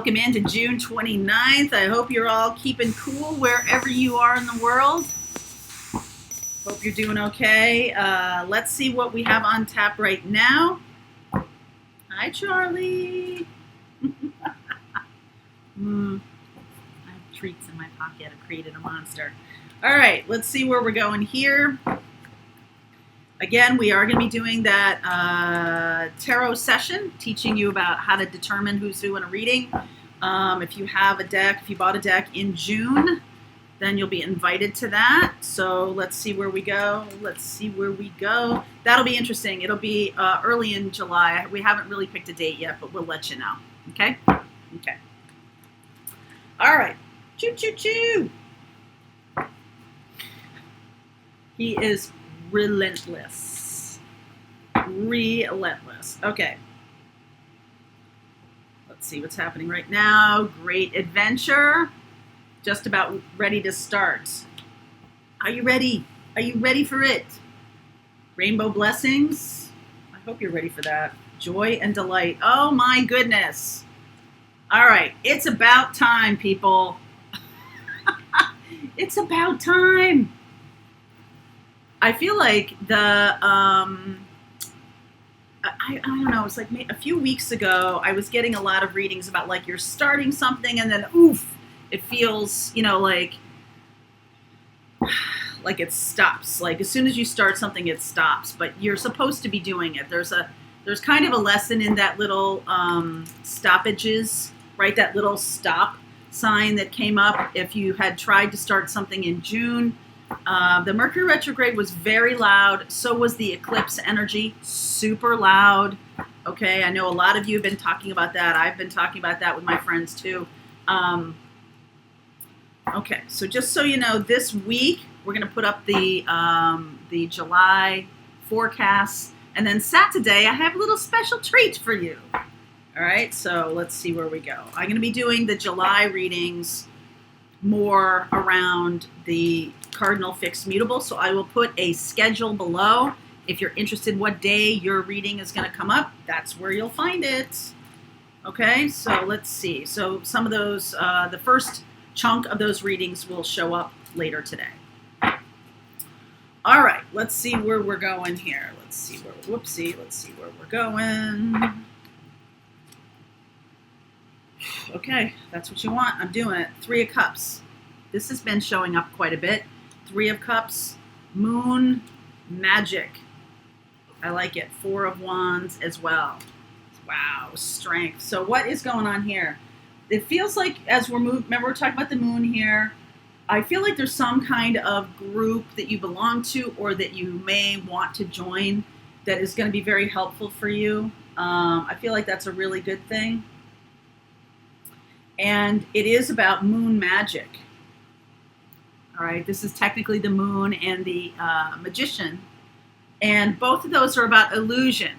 Welcome into June 29th. I hope you're all keeping cool wherever you are in the world. Hope you're doing okay. Let's see what we have on tap right now. Hi, Charlie. I have treats in my pocket. I created a monster. All right, let's see where we're going here. Again, we are going to be doing that tarot session, teaching you about how to determine who's who in a reading. If you have a deck, if you bought a deck in June, then you'll be invited to that. So let's see where we go. That'll be interesting. It'll be early in July. We haven't really picked a date yet, but we'll let you know. Okay? Okay. All right. Choo, choo, choo. He is relentless. Okay. Let's see what's happening right now. Great adventure. Just about ready to start. Are you ready? Are you ready for it? Rainbow blessings. I hope you're ready for that. Joy and delight. Oh my goodness. All right. It's about time, people. It's about time. I feel like I don't know, it's like a few weeks ago, I was getting a lot of readings about like you're starting something and then oof, it feels, like it stops. Like as soon as you start something, it stops, but you're supposed to be doing it. There's kind of a lesson in that little stoppages, right? That little stop sign that came up if you had tried to start something in June. The Mercury retrograde was very loud. So was the eclipse energy, super loud. Okay, I know a lot of you have been talking about that. I've been talking about that with my friends too. Okay, so just so you know, this week we're going to put up the July forecast, and then Saturday I have a little special treat for you. All right, so let's see where we go. I'm going to be doing the July readings more around the cardinal fixed mutable, so I will put a schedule below. If you're interested what day your reading is going to come up, that's where you'll find it. Okay, so let's see. So some of those, the first chunk of those readings will show up later today. All right, let's see where we're going here. Let's see where we're going. Okay, that's what you want. I'm doing it. 3 of Cups. This has been showing up quite a bit. 3 of Cups, Moon, Magic. I like it. 4 of Wands as well. Wow, Strength. So what is going on here? It feels like as we're moving, remember we're talking about the moon here. I feel like there's some kind of group that you belong to or that you may want to join that is going to be very helpful for you. I feel like that's a really good thing. And it is about moon magic. All right, this is technically the moon and the magician. And both of those are about illusion.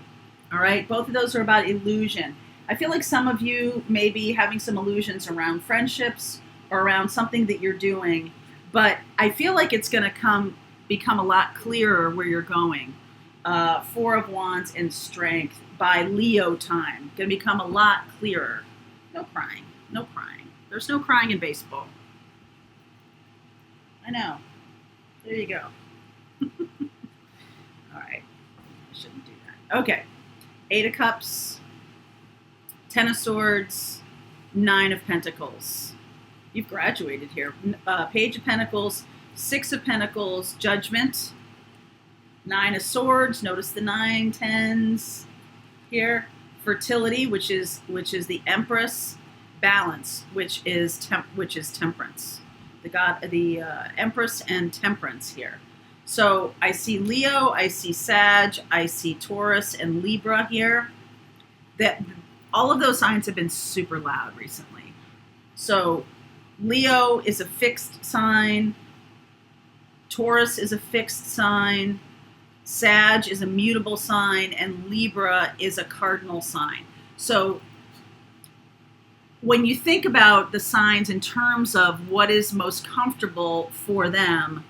All right, both of those are about illusion. I feel like some of you may be having some illusions around friendships or around something that you're doing. But I feel like it's going to become a lot clearer where you're going. 4 of Wands and Strength by Leo time. Going to become a lot clearer. No crying. No crying. There's no crying in baseball. I know. There you go. All right. I shouldn't do that. Okay. 8 of Cups, 10 of Swords, 9 of Pentacles. You've graduated here. Page of Pentacles, 6 of Pentacles, Judgment, 9 of Swords. Notice the 9, 10s here. Fertility, which is the Empress. Balance, which is Temperance. The Empress and Temperance here. So I see Leo, I see Sag, I see Taurus and Libra here. That all of those signs have been super loud recently. So Leo is a fixed sign. Taurus is a fixed sign. Sag is a mutable sign, and Libra is a cardinal sign. So when you think about the signs in terms of what is most comfortable for them,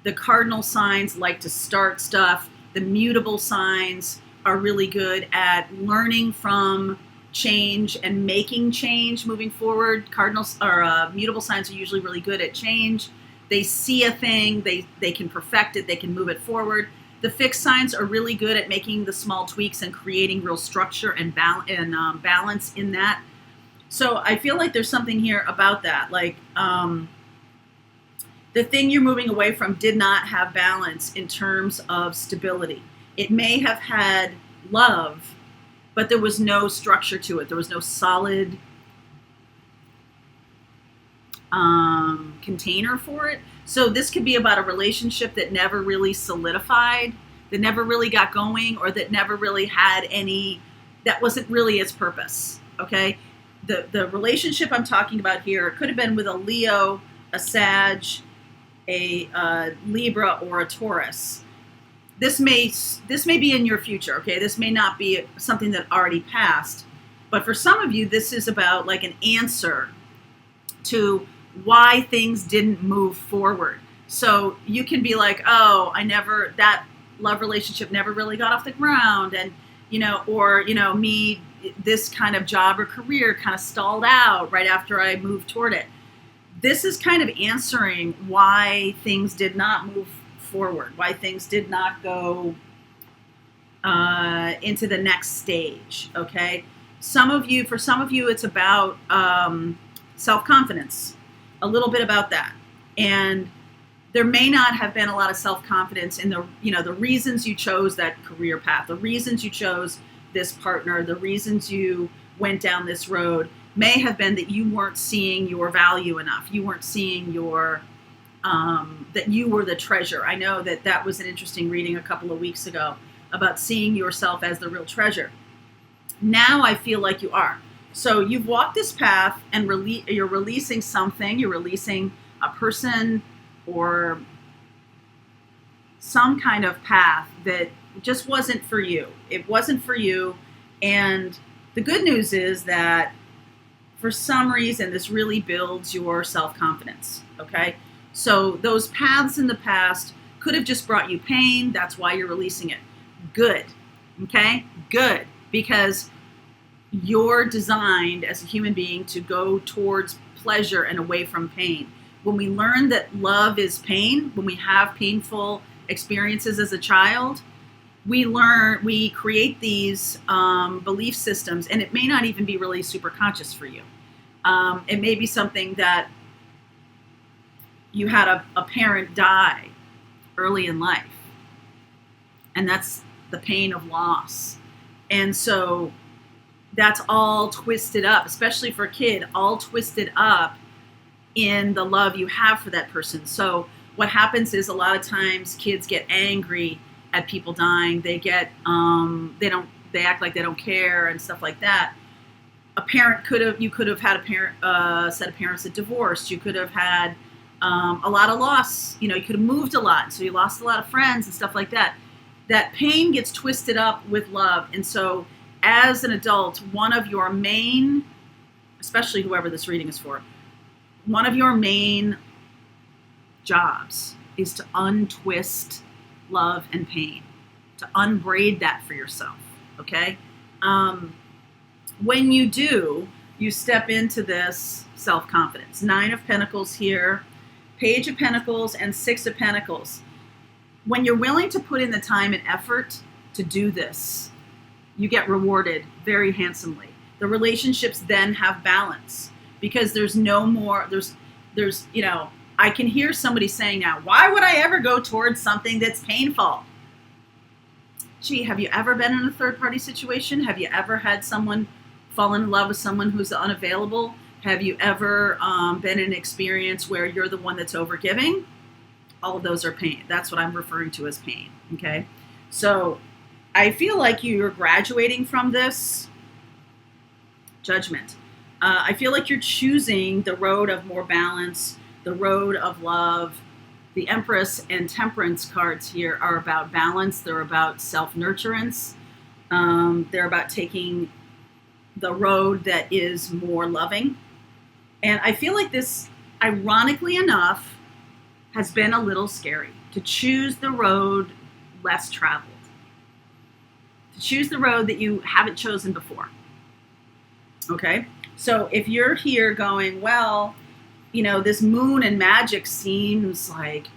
the cardinal signs like to start stuff. The mutable signs are really good at learning from change and making change moving forward. Cardinals or mutable signs are usually really good at change. They see a thing, they can perfect it, they can move it forward. The fixed signs are really good at making the small tweaks and creating real structure and balance in that. So I feel like there's something here about that. Like the thing you're moving away from did not have balance in terms of stability. It may have had love, but there was no structure to it. There was no solid container for it. So this could be about a relationship that never really solidified, that never really got going, or that never really had any, that wasn't really its purpose, okay? The relationship I'm talking about here could have been with a Leo, a Sag, a Libra, or a Taurus. This may be in your future, okay? This may not be something that already passed, but for some of you, this is about like an answer to why things didn't move forward. So you can be like, oh, that love relationship never really got off the ground, and this kind of job or career kind of stalled out right after I moved toward it. This is kind of answering why things did not move forward, why things did not go into the next stage, okay? For some of you, it's about self-confidence, a little bit about that. And there may not have been a lot of self-confidence in the reasons you chose that career path, the reasons you chose this partner, the reasons you went down this road may have been that you weren't seeing your value enough. You weren't seeing your, that you were the treasure. I know that was an interesting reading a couple of weeks ago about seeing yourself as the real treasure. Now I feel like you are. So you've walked this path and you're releasing something. You're releasing a person or some kind of path that just wasn't for you. It wasn't for you. And the good news is that for some reason, this really builds your self-confidence, okay? So those paths in the past could have just brought you pain. That's why you're releasing it. Good, okay? Good, because you're designed as a human being to go towards pleasure and away from pain. When we learn that love is pain, when we have painful experiences as a child, we create these belief systems, and it may not even be really super conscious for you. It may be something that you had a parent die early in life, and that's the pain of loss. And so that's all twisted up, especially for a kid, all twisted up in the love you have for that person. So what happens is a lot of times kids get angry at people dying. They get, they act like they don't care and stuff like that. You could have had a set of parents that divorced. You could have had a lot of loss. You could have moved a lot, so you lost a lot of friends and stuff like that. That pain gets twisted up with love. And so as an adult, one of your main, especially whoever this reading is for, one of your main jobs is to untwist love and pain, to unbraid that for yourself, okay? When you do, you step into this self-confidence. 9 of Pentacles here, Page of Pentacles, and 6 of Pentacles. When you're willing to put in the time and effort to do this, you get rewarded very handsomely. The relationships then have balance because there's no more, I can hear somebody saying now, why would I ever go towards something that's painful? Gee, have you ever been in a third-party situation? Have you ever had someone fall in love with someone who's unavailable? Have you ever been in an experience where you're the one that's overgiving? All of those are pain. That's what I'm referring to as pain, okay? So I feel like you're graduating from this Judgment. I feel like you're choosing the road of more balance, the road of love. The Empress and Temperance cards here are about balance. They're about self-nurturance. They're about taking the road that is more loving. And I feel like this, ironically enough, has been a little scary. To choose the road less traveled. To choose the road that you haven't chosen before. Okay? So if you're here going, well, you know, this moon and magic seems like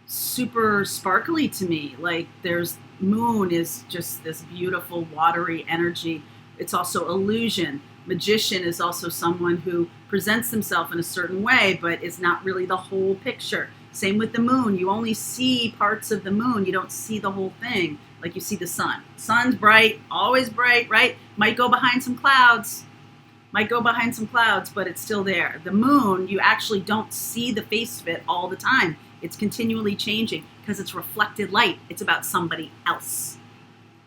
super sparkly to me. Like there's moon is just this beautiful watery energy. It's also illusion. Magician is also someone who presents himself in a certain way, but is not really the whole picture. Same with the moon. You only see parts of the moon. You don't see the whole thing like you see the sun. Sun's bright, always bright, right? Might go behind some clouds. But it's still there. The moon, you actually don't see the face of it all the time. It's continually changing because it's reflected light. It's about somebody else.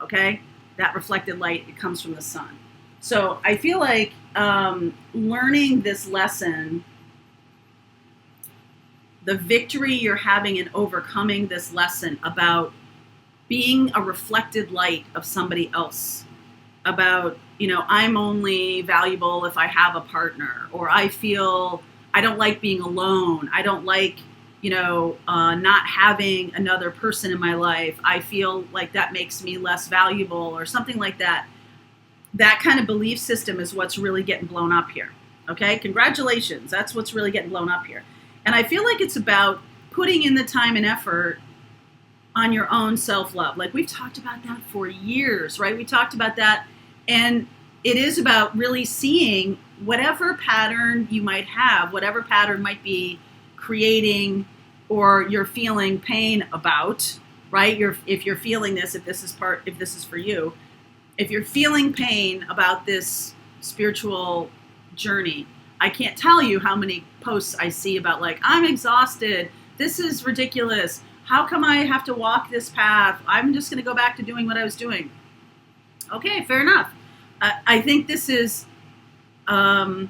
Okay? That reflected light, it comes from the sun. So I feel like learning this lesson, the victory you're having in overcoming this lesson about being a reflected light of somebody else, about, you know, I'm only valuable if I have a partner, or I feel I don't like being alone. I don't like, you know, not having another person in my life. I feel like that makes me less valuable or something like that. That kind of belief system is what's really getting blown up here. Okay, congratulations. That's what's really getting blown up here. And I feel like it's about putting in the time and effort on your own self-love. Like we've talked about that for years, right? We talked about that. And it is about really seeing whatever pattern you might have, whatever pattern might be creating or you're feeling pain about, right? If you're feeling this, if this is for you, if you're feeling pain about this spiritual journey, I can't tell you how many posts I see about like, I'm exhausted. This is ridiculous. How come I have to walk this path? I'm just going to go back to doing what I was doing. Okay, fair enough. I think this is kind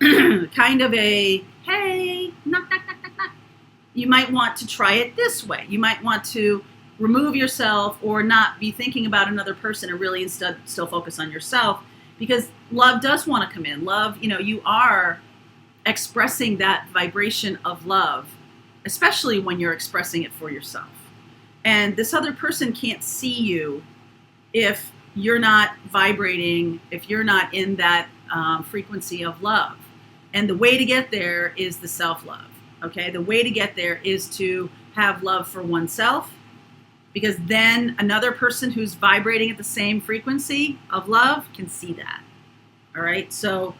of a, hey, knock, knock, knock, knock, knock. You might want to try it this way. You might want to remove yourself or not be thinking about another person and really instead still focus on yourself, because love does want to come in. Love, you know, you are expressing that vibration of love, especially when you're expressing it for yourself. And this other person can't see you if you're not vibrating, if you're not in that frequency of love. And the way to get there is the self-love, okay? The way to get there is to have love for oneself, because then another person who's vibrating at the same frequency of love can see that, all right? So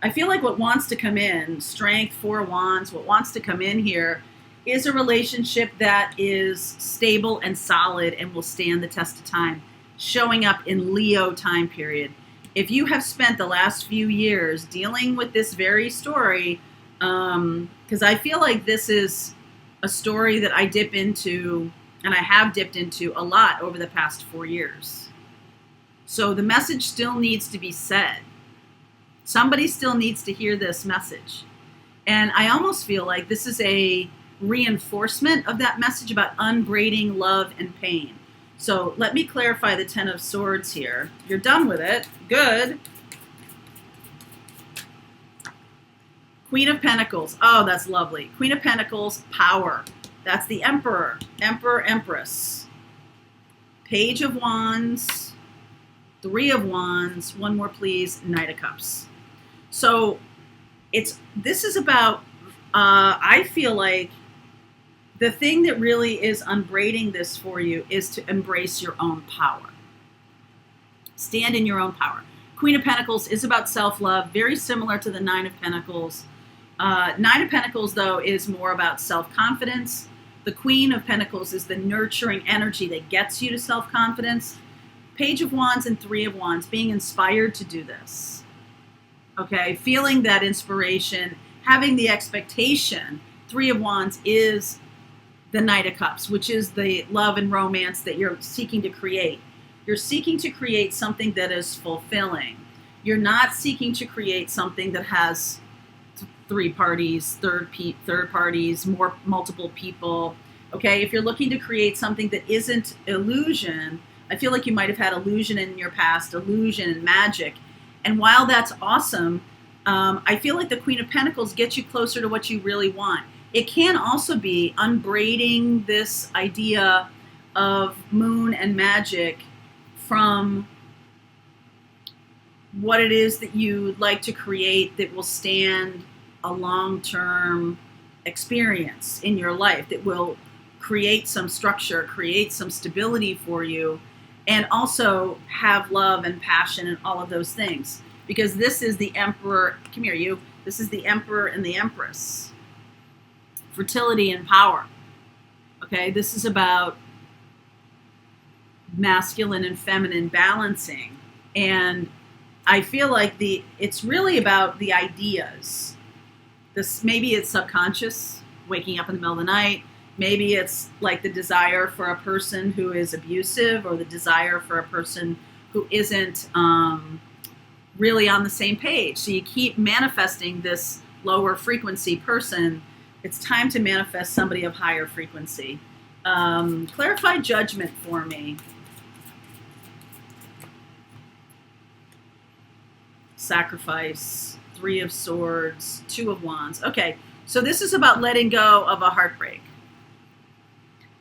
I feel like what wants to come in, Strength, 4 of Wands, what wants to come in here is a relationship that is stable and solid and will stand the test of time, showing up in Leo time period. If you have spent the last few years dealing with this very story, because I feel like this is a story that I dip into, and I have dipped into a lot over the past 4 years. So the message still needs to be said. Somebody still needs to hear this message. And I almost feel like this is a reinforcement of that message about unbraiding love and pain. So let me clarify the 10 of Swords here. You're done with it. Good. Queen of Pentacles. Oh, that's lovely. Queen of Pentacles, power. That's the Emperor. Emperor, Empress. Page of Wands. 3 of Wands. One more, please. Knight of Cups. So this is about, I feel like the thing that really is unbraiding this for you is to embrace your own power. Stand in your own power. Queen of Pentacles is about self-love, very similar to the 9 of Pentacles. 9 of Pentacles, though, is more about self-confidence. The Queen of Pentacles is the nurturing energy that gets you to self-confidence. Page of Wands and 3 of Wands, being inspired to do this. Okay, feeling that inspiration, having the expectation. 3 of Wands is the Knight of Cups, which is the love and romance that you're seeking to create. You're seeking to create something that is fulfilling. You're not seeking to create something that has 3 parties, third parties, multiple people. Okay, if you're looking to create something that isn't illusion, I feel like you might have had illusion in your past, illusion and magic. And while that's awesome, I feel like the Queen of Pentacles gets you closer to what you really want. It can also be unbraiding this idea of moon and magic from what it is that you'd like to create that will stand a long-term experience in your life, that will create some structure, create some stability for you, and also have love and passion and all of those things. Because this is the Emperor, come here you, this is the Emperor and the Empress. Fertility and power. Okay, this is about masculine and feminine balancing. And I feel like it's really about the ideas. This, maybe it's subconscious, waking up in the middle of the night. Maybe it's like the desire for a person who is abusive, or the desire for a person who isn't really on the same page. So you keep manifesting this lower frequency person. It's time to manifest somebody of higher frequency. Clarify judgment for me. Sacrifice, 3 of Swords, 2 of Wands. Okay, so this is about letting go of a heartbreak.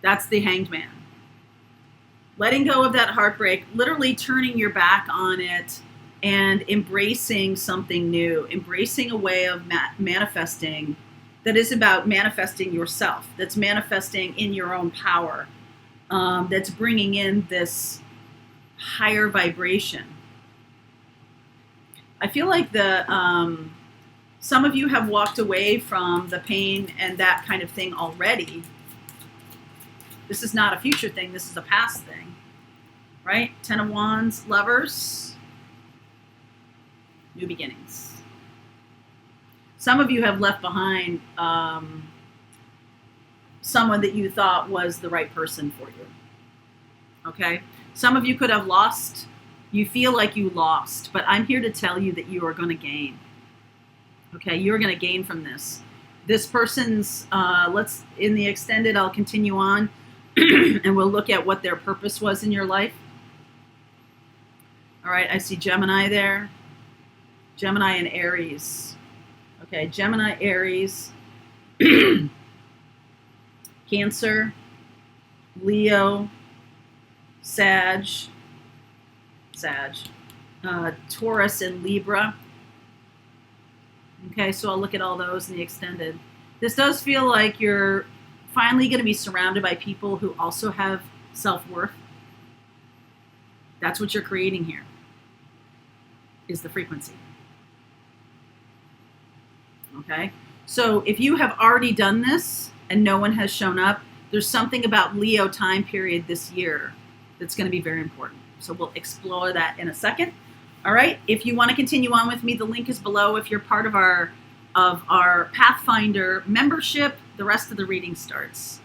That's the Hanged Man. Letting go of that heartbreak, literally turning your back on it and embracing something new, embracing a way of manifesting that is about manifesting yourself, that's manifesting in your own power, that's bringing in this higher vibration. I feel like some of you have walked away from the pain and that kind of thing already. This is not a future thing. This is a past thing, right? 10 of Wands, Lovers, new beginnings. Some of you have left behind someone that you thought was the right person for you, okay? Some of you could have lost. You feel like you lost, but I'm here to tell you that you are going to gain. Okay, you're going to gain from this. This person's, in the extended, I'll continue on, and we'll look at what their purpose was in your life. All right, I see Gemini there. Gemini and Aries. Okay, Gemini, Aries, Cancer, Leo, Taurus and Libra. Okay, so I'll look at all those in the extended. This does feel like you're finally going to be surrounded by people who also have self-worth. That's what you're creating here, is the frequency. Okay, so if you have already done this and no one has shown up, there's something about Leo time period this year that's going to be very important. So we'll explore that in a second. All right, if you want to continue on with me, the link is below. If you're part of our Pathfinder membership, the rest of the reading starts.